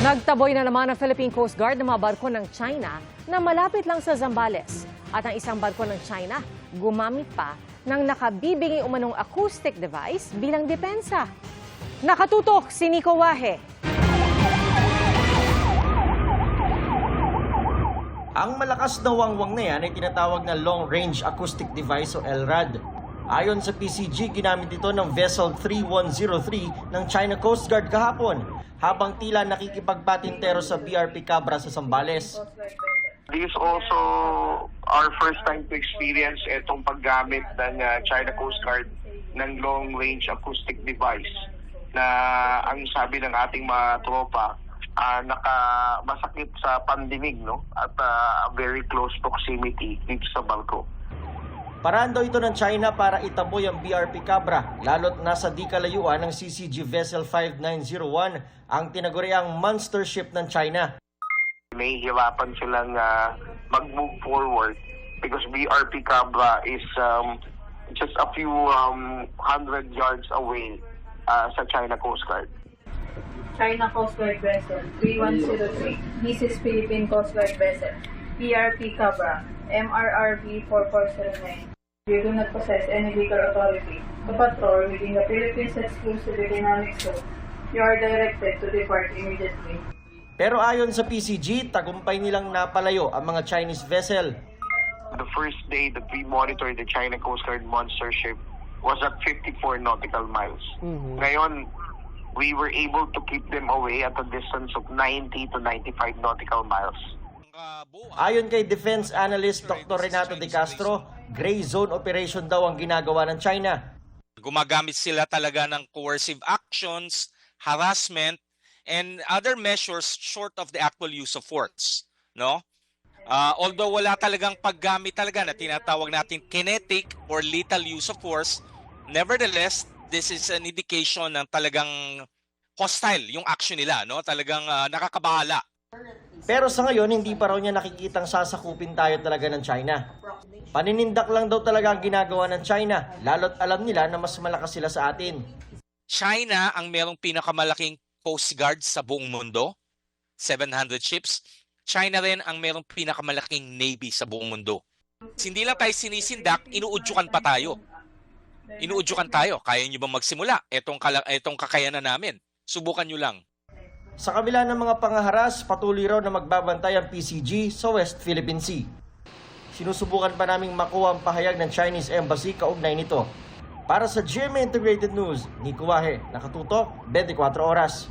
Nagtaboy na naman ang Philippine Coast Guard ng mga barko ng China na malapit lang sa Zambales. At ang isang barko ng China gumamit pa ng nakabibigay umanong acoustic device bilang depensa. Nakatutok si Nico Wahe. Ang malakas na wangwang na yan ay tinatawag na Long Range Acoustic Device o LRAD. Ayon sa PCG, ginamit ito ng Vessel 3103 ng China Coast Guard kahapon habang tila nakikipagpatintero sa BRP Cabra sa Zambales. This is also our first time to experience itong paggamit ng China Coast Guard ng Long Range Acoustic Device na ang sabi ng ating mga tropa, masakit sa pandinig, no? At very close proximity dito sa barko. Paraan daw ito ng China para itaboy ang BRP Cabra, lalo't nasa di kalayuan ng CCG Vessel 5901, ang tinaguriang monster ship ng China. May hirapan silang mag-move forward because BRP Cabra is just a few hundred yards away sa China Coast Guard. China Coast Guard vessel 3103. This is Philippine Coast Guard vessel BRP Cabra MRRV 4409. You do not possess any legal authority to patrol within the Philippines exclusive economic zone. You are directed to depart immediately. Pero ayon sa PCG, tagumpay nilang napalayo ang mga Chinese vessel. The first day that we monitored the China Coast Guard monster ship was at 54 nautical miles. Ngayon, we were able to keep them away at a distance of 90 to 95 nautical miles. Ayon kay Defense Analyst Dr. Renato De Castro, gray zone operation daw ang ginagawa ng China. Gumagamit sila talaga ng coercive actions, harassment, and other measures short of the actual use of force. No? Although wala talagang paggamit talaga na tinatawag natin kinetic or lethal use of force, nevertheless, this is an indication ng talagang hostile yung action nila, no? Talagang nakakabahala. Pero sa ngayon, hindi pa raw niya nakikitang sasakupin tayo talaga ng China. Paninindak lang daw talaga ang ginagawa ng China, lalo't alam nila na mas malakas sila sa atin. China ang merong pinakamalaking Coast Guard sa buong mundo, 700 ships. China rin ang merong pinakamalaking Navy sa buong mundo. Hindi lang tayo sinisindak, inuudyukan pa tayo. Inuudyukan tayo. Kaya nyo ba magsimula? Etong kakayanan namin. Subukan nyo lang. Sa kabila ng mga pangaharas, patuloy raw na magbabantay ang PCG sa West Philippine Sea. Sinusubukan pa naming makuha ang pahayag ng Chinese Embassy kaugnay nito. Para sa GMA Integrated News, Nico Wahe, nakatutok, 24 oras.